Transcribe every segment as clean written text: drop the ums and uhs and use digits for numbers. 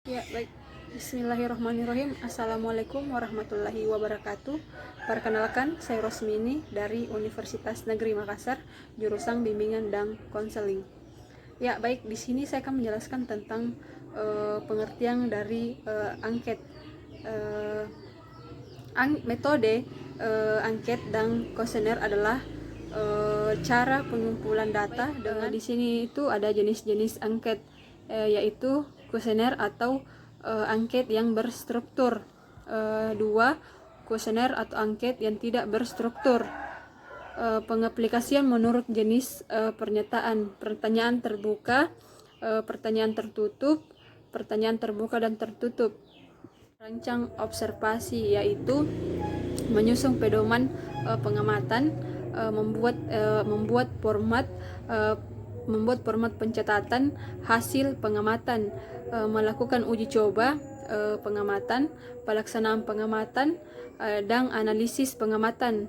Ya, baik. Bismillahirrahmanirrahim. Assalamualaikum warahmatullahi wabarakatuh. Perkenalkan, saya Rosmini dari Universitas Negeri Makassar, jurusan Bimbingan dan Konseling. Ya, baik. Di sini saya akan menjelaskan tentang pengertian dari angket. Uh, Metode angket dan kuesioner adalah cara pengumpulan data dengan di sini itu ada jenis-jenis angket, yaitu kuesioner atau angket yang berstruktur. Dua, kuesioner atau angket yang tidak berstruktur. Pengaplikasian menurut jenis pertanyaan terbuka, pertanyaan tertutup, pertanyaan terbuka dan tertutup. Rancang observasi yaitu menyusun pedoman pengamatan, membuat format pencatatan hasil pengamatan, melakukan uji coba pengamatan, pelaksanaan pengamatan, dan analisis pengamatan.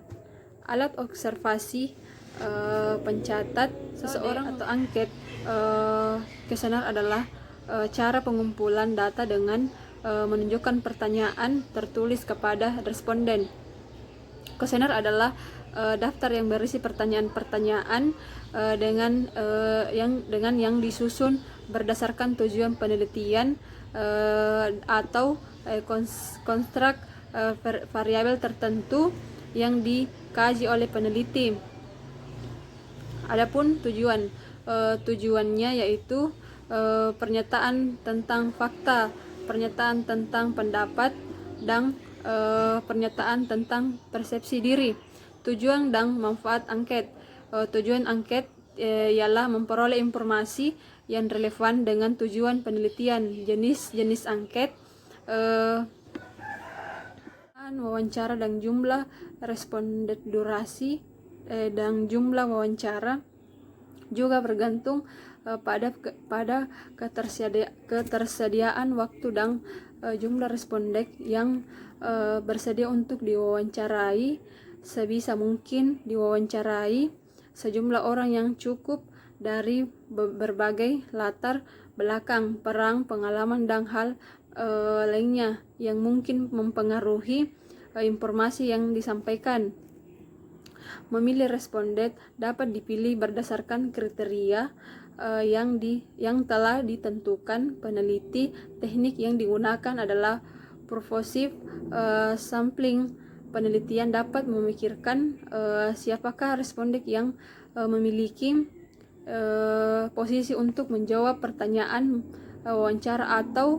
Alat observasi pencatat seseorang atau angket kuesioner adalah cara pengumpulan data dengan menunjukkan pertanyaan tertulis kepada responden. Kuesioner adalah daftar yang berisi pertanyaan-pertanyaan dengan yang disusun berdasarkan tujuan penelitian atau konstruk variabel tertentu yang dikaji oleh peneliti. Adapun tujuannya yaitu pernyataan tentang fakta, pernyataan tentang pendapat, dan pernyataan tentang persepsi diri. Tujuan dan manfaat angket. Tujuan angket ialah memperoleh informasi yang relevan dengan tujuan penelitian. Jenis-jenis angket, wawancara dan jumlah responden, durasi dan jumlah wawancara juga bergantung pada ketersediaan waktu dan jumlah responden yang bersedia untuk diwawancarai. Sebisa mungkin diwawancarai sejumlah orang yang cukup dari berbagai latar belakang, peran, pengalaman, dan hal lainnya yang mungkin mempengaruhi informasi yang disampaikan. Memilih responden dapat dipilih berdasarkan kriteria yang telah ditentukan peneliti. Teknik yang digunakan adalah purposive sampling. Penelitian dapat memikirkan siapakah responden yang memiliki posisi untuk menjawab pertanyaan wawancara atau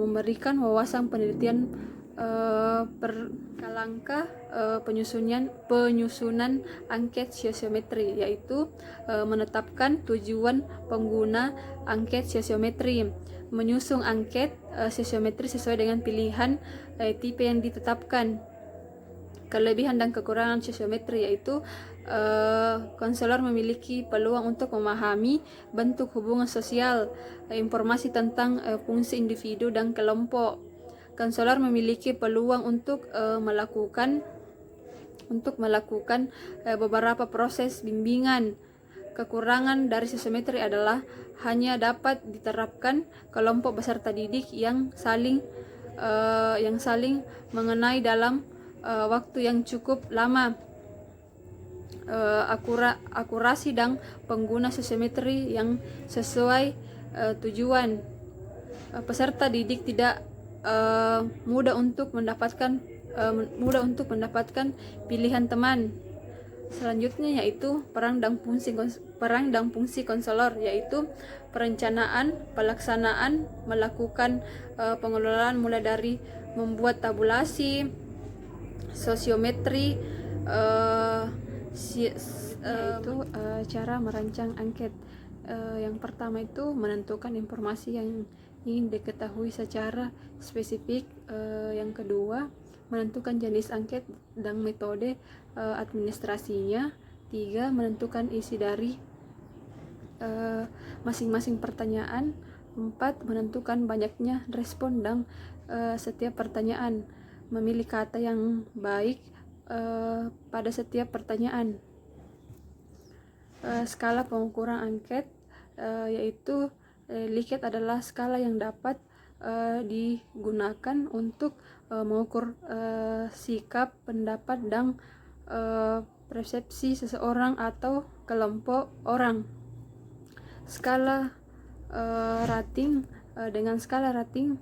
memberikan wawasan penelitian langkah penyusunan angket sosiometri, yaitu menetapkan tujuan pengguna angket sosiometri, menyusun angket sosiometri sesuai dengan pilihan tipe yang ditetapkan. Kelebihan dan kekurangan sosiometri yaitu konselor memiliki peluang untuk memahami bentuk hubungan sosial, informasi tentang fungsi individu dan kelompok. Konselor memiliki peluang untuk melakukan beberapa proses bimbingan. Kekurangan dari sosiometri adalah hanya dapat diterapkan kelompok peserta didik yang saling mengenai dalam waktu yang cukup lama. Akurasi dan pengguna sosiometri yang sesuai tujuan. Peserta didik tidak mudah untuk mendapatkan pilihan teman. Selanjutnya yaitu peran dan fungsi konselor, yaitu perencanaan, pelaksanaan, melakukan pengelolaan mulai dari membuat tabulasi, sosiometri, yaitu cara merancang angket. Yang pertama itu menentukan informasi yang ingin diketahui secara spesifik. Yang kedua, menentukan jenis angket dan metode administrasinya. 3, menentukan isi dari masing-masing pertanyaan. 4, menentukan banyaknya respon dan setiap pertanyaan. Memilih kata yang baik pada setiap pertanyaan. Skala pengukuran angket yaitu Likert adalah skala yang dapat digunakan untuk mengukur sikap, pendapat, dan persepsi seseorang atau kelompok orang. Skala rating dengan skala rating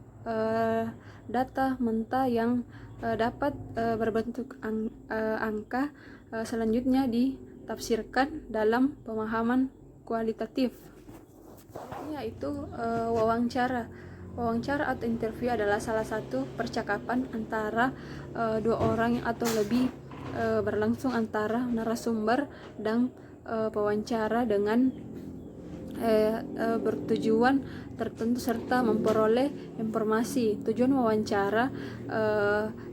data mentah yang dapat berbentuk angka selanjutnya ditafsirkan dalam pemahaman kualitatif, yaitu wawancara. Wawancara atau interview adalah salah satu percakapan antara dua orang atau lebih berlangsung antara narasumber dan pewawancara dengan bertujuan tertentu serta memperoleh informasi. Tujuan wawancara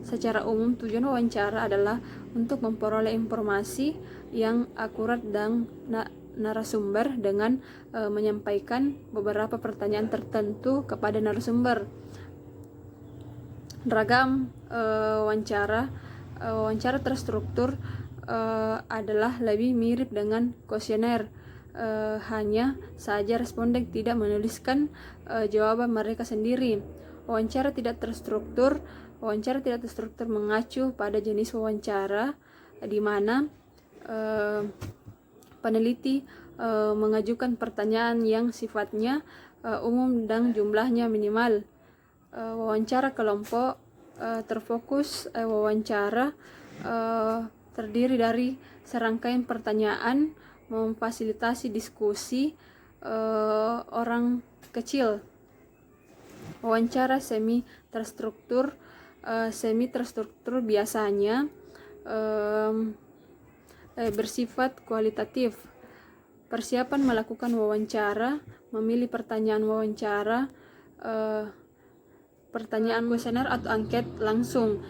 secara umum, tujuan wawancara adalah untuk memperoleh informasi yang akurat dan narasumber dengan menyampaikan beberapa pertanyaan tertentu kepada narasumber. Ragam wawancara terstruktur adalah lebih mirip dengan kuesioner, hanya saja responden tidak menuliskan jawaban mereka sendiri. Wawancara tidak terstruktur mengacu pada jenis wawancara, di mana peneliti mengajukan pertanyaan yang sifatnya umum dan jumlahnya minimal. Wawancara kelompok terfokus. Wawancara terdiri dari serangkaian pertanyaan memfasilitasi diskusi orang kecil. Wawancara semi terstruktur biasanya bersifat kualitatif. Persiapan melakukan wawancara, memilih pertanyaan wawancara, pertanyaan kuesioner atau angket langsung,